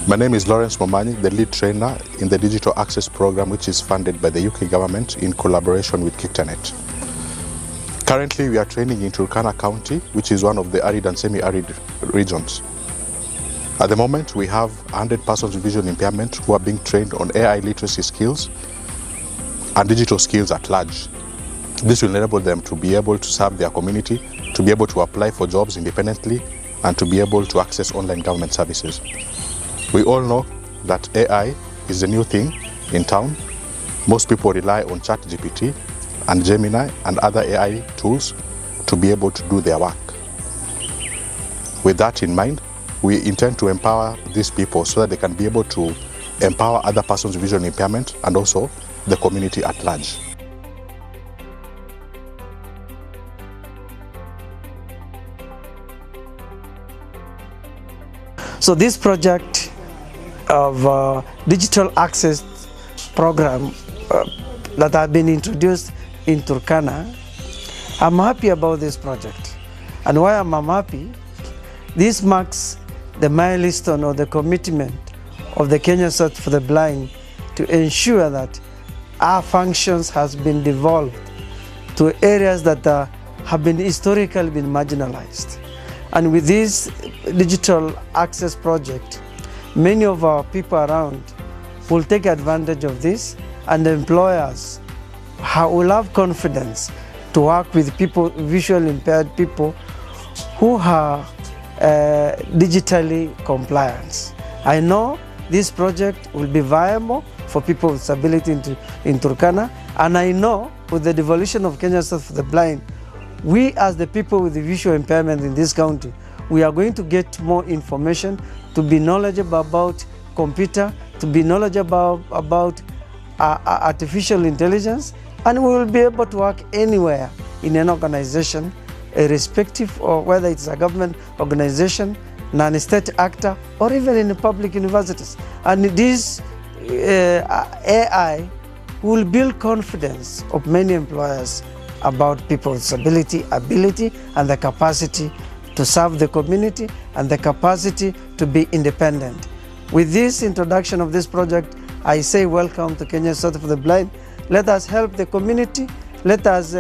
My name is Lawrence Momanyi, the lead trainer in the Digital Access Program, which is funded by the UK government in collaboration with KICTANet. Currently, we are training in Turkana County, which is one of the arid and semi-arid regions. At the moment, we have 100 persons with vision impairment who are being trained on AI literacy skills and digital skills at large. This will enable them to be able to serve their community, to be able to apply for jobs independently, and to be able to access online government services. We all know that AI is the new thing in town. Most people rely on ChatGPT and Gemini and other AI tools to be able to do their work. With that in mind, we intend to empower these people so that they can be able to empower other persons with vision impairment and also the community at large. So this project of digital access program that have been introduced in Turkana, I'm happy about this project. And why I'm happy, this marks the milestone or the commitment of the Kenya Society for the Blind to ensure that our functions has been devolved to areas that have been historically been marginalized. And with this digital access project, many of our people around will take advantage of this, and the employers will have confidence to work with people, visually impaired people who are digitally compliant. I know this project will be viable for people with disability in Turkana, and I know with the devolution of Kenya Society for the Blind, we as the people with the visual impairment in this county, we are going to get more information, to be knowledgeable about computer, to be knowledgeable about artificial intelligence, and we will be able to work anywhere in an organization, irrespective of whether it's a government organization, non-state actor, or even in the public universities. And this AI will build confidence of many employers about people's disability, ability, and the capacity to serve the community and the capacity to be independent. With this introduction of this project, I say welcome to Kenya Society for the Blind. Let us help the community. Let us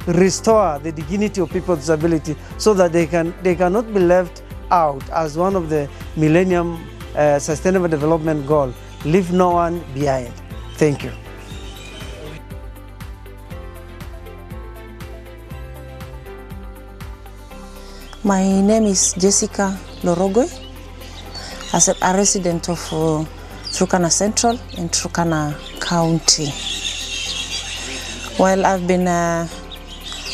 restore the dignity of people with disability so that they cannot be left out as one of the Millennium Sustainable Development Goal. Leave no one behind. Thank you. My name is Jessica Lorogwe, as a resident of Turkana Central in Turkana County. Well, I've been a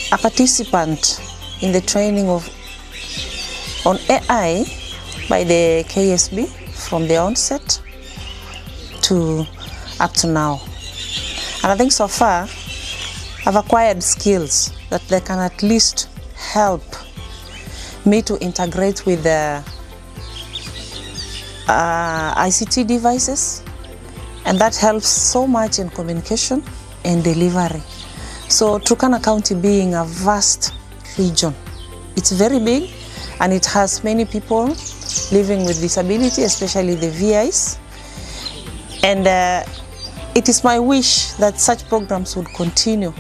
participant in the training on AI by the KSB from the onset to up to now. And I think so far I've acquired skills that they can at least help me to integrate with the ICT devices, and that helps so much in communication and delivery. So Turkana County being a vast region, it's very big and it has many people living with disability, especially the VIs. And it is my wish that such programs would continue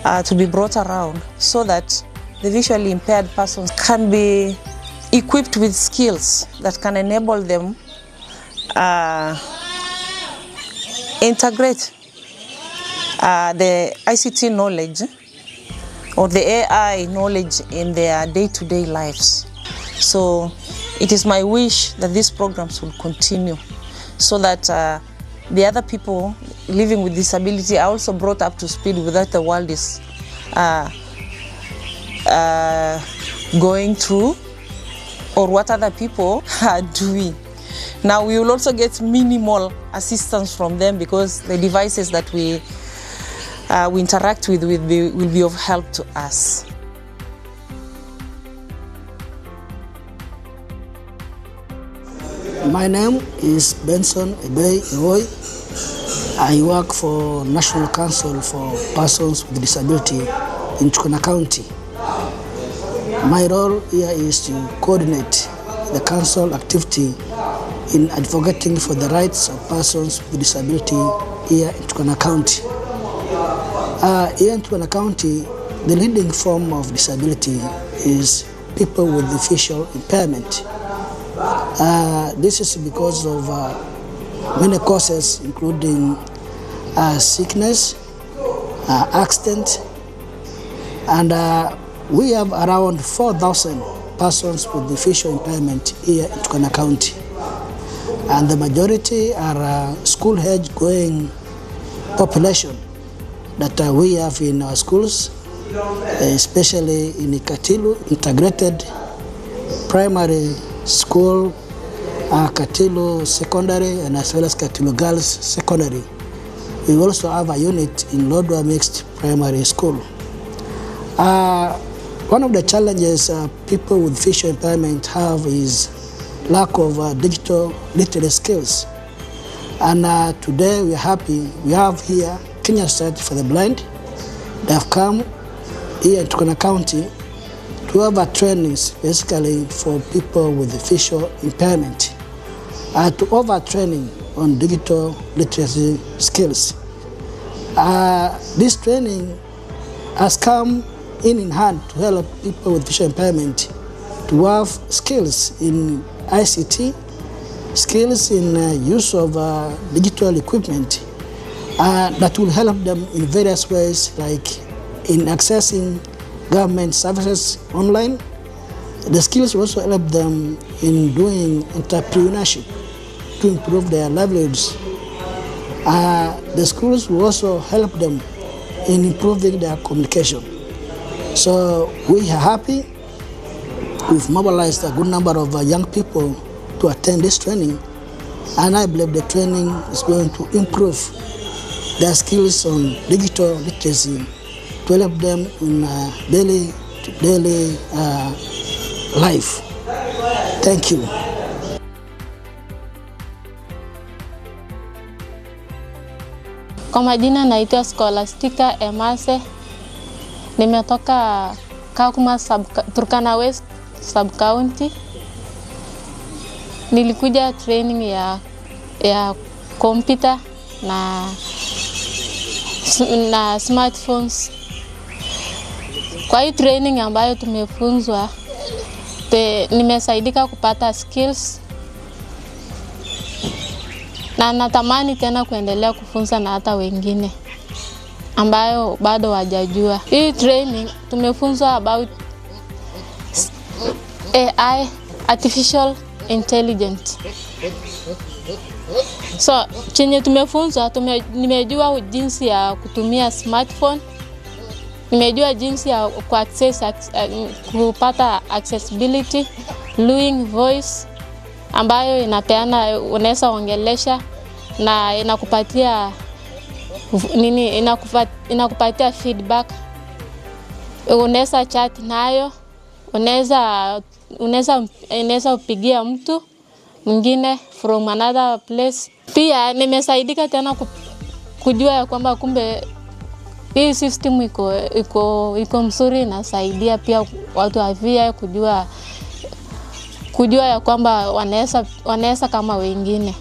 to be brought around so that the visually impaired persons can be equipped with skills that can enable them integrate the ICT knowledge or the AI knowledge in their day-to-day lives. So it is my wish that these programs will continue so that the other people living with disability are also brought up to speed with what the world is going through or what other people are doing. Now we will also get minimal assistance from them because the devices that we interact with will be of help to us. My name is Benson Ebey Eroy. I work for National Council for Persons with Disability in Turkana County. My role here is to coordinate the council activity in advocating for the rights of persons with disability here in Turkana County. Here in Turkana County, the leading form of disability is people with visual impairment. This is because of many causes, including sickness, accident, and we have around 4,000 persons with visual impairment here in Turkana County. And the majority are school-age going population that we have in our schools, especially in Katilu Integrated Primary School, Katilu Secondary, and as well as Katilu Girls Secondary. We also have a unit in Lodwar Mixed Primary School. One of the challenges people with visual impairment have is lack of digital literacy skills. And today we are happy, we have here Kenya Society for the Blind. They have come here in Turkana County to have a trainings basically for people with visual impairment, to offer training on digital literacy skills. This training has come in hand to help people with visual impairment to have skills in ICT, skills in use of digital equipment that will help them in various ways, like in accessing government services online. The skills will also help them in doing entrepreneurship to improve their livelihoods. The schools will also help them in improving their communication. So we are happy. We've mobilized a good number of young people to attend this training, and I believe the training is going to improve their skills on digital literacy to help them in daily life. Thank you. Kwa majina naitwa Scholastica Emase. Nimetoka Kakuma Turkana West Sub County. Nilikuja training ya computer na smartphones. Kwa hii training ambayo tumefunzwa, nimesaidika kupata skills na natamani tena kuendelea kufunza na hata wengine ambayo bado wajajua. Hii training tumefunzwa about AI, Artificial Intelligence. So, chenye tumefunzwa, nimejua jinsi ya kutumia smartphone, nimejua jinsi ya kupata accessibility, Luing Voice, ambayo inapeana, unaweza ongelesha na inakupatia inakupatia feedback. Unaweza chat nayo, unaweza upigia mtu mwingine from another place. Pia nimesaidika tena kujua ya kwamba kumbe hii system iko mzuri, inasaidia pia watu afya kujua ya kwamba wanaweza kama wengine.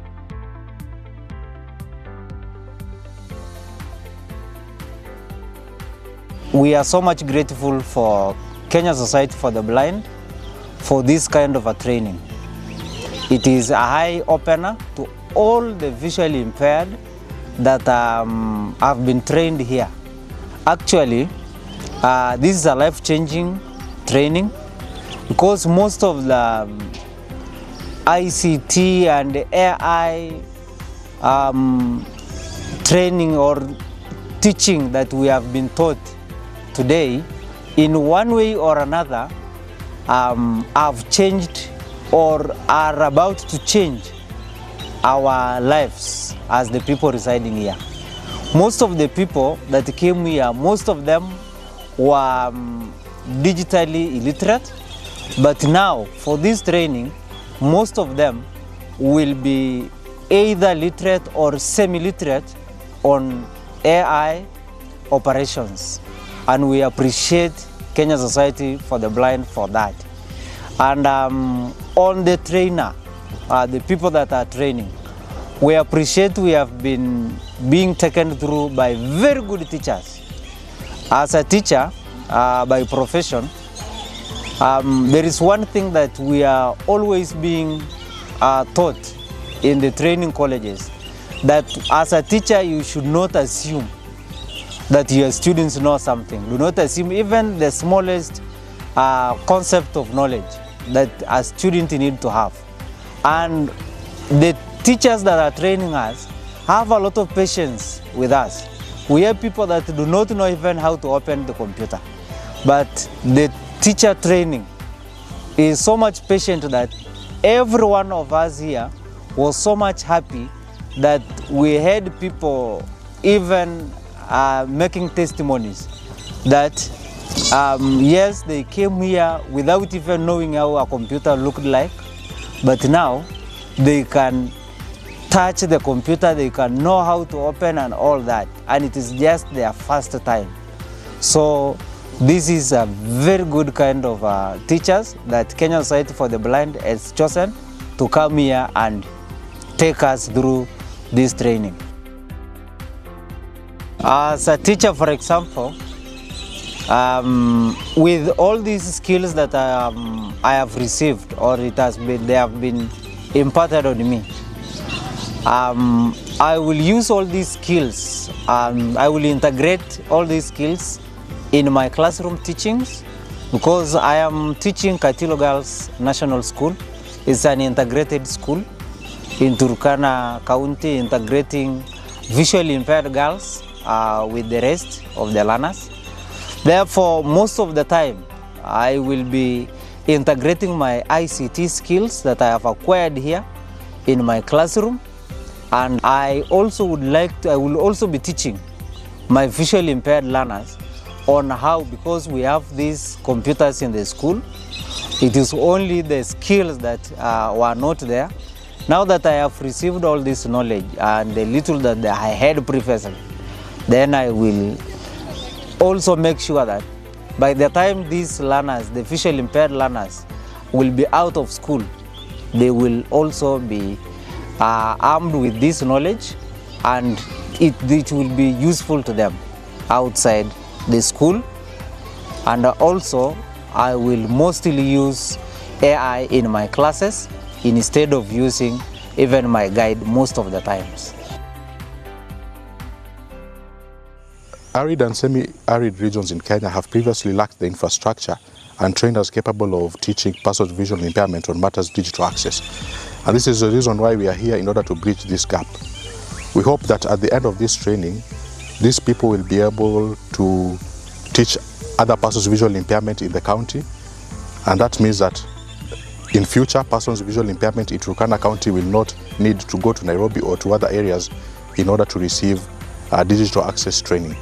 We are so much grateful for Kenya Society for the Blind for this kind of a training. It is a eye opener to all the visually impaired that have been trained here. Actually, this is a life-changing training because most of the ICT and AI training or teaching that we have been taught today, in one way or another, have changed or are about to change our lives as the people residing here. Most of the people that came here, most of them were digitally illiterate, but now for this training, most of them will be either literate or semi-literate on AI operations. And we appreciate Kenya Society for the Blind for that. And on the trainer, the people that are training, we appreciate we have been being taken through by very good teachers. As a teacher, by profession, there is one thing that we are always being taught in the training colleges, that as a teacher you should not assume that your students know something. Do not assume even the smallest concept of knowledge that a student need to have. And the teachers that are training us have a lot of patience with us. We have people that do not know even how to open the computer. But the teacher training is so much patient that every one of us here was so much happy that we had people even making testimonies that yes, they came here without even knowing how a computer looked like, but now they can touch the computer, they can know how to open and all that, and it is just their first time. So this is a very good kind of teachers that Kenya Society for the Blind has chosen to come here and take us through this training. As a teacher, for example, with all these skills that I have received, or they have been imparted on me, I will use all these skills. I will integrate all these skills in my classroom teachings, because I am teaching Katilo Girls National School. It's an integrated school in Turkana County, integrating visually impaired girls with the rest of the learners. Therefore, most of the time, I will be integrating my ICT skills that I have acquired here in my classroom, and I will also be teaching my visually impaired learners on how, because we have these computers in the school, it is only the skills that were not there. Now that I have received all this knowledge and the little that I had previously, then I will also make sure that by the time these learners, the visually impaired learners, will be out of school, they will also be armed with this knowledge, and it will be useful to them outside the school. And also I will mostly use AI in my classes instead of using even my guide most of the times. Arid and semi-arid regions in Kenya have previously lacked the infrastructure and trainers capable of teaching persons with visual impairment on matters digital access. And this is the reason why we are here, in order to bridge this gap. We hope that at the end of this training, these people will be able to teach other persons with visual impairment in the county, and that means that in future, persons with visual impairment in Turkana County will not need to go to Nairobi or to other areas in order to receive digital access training.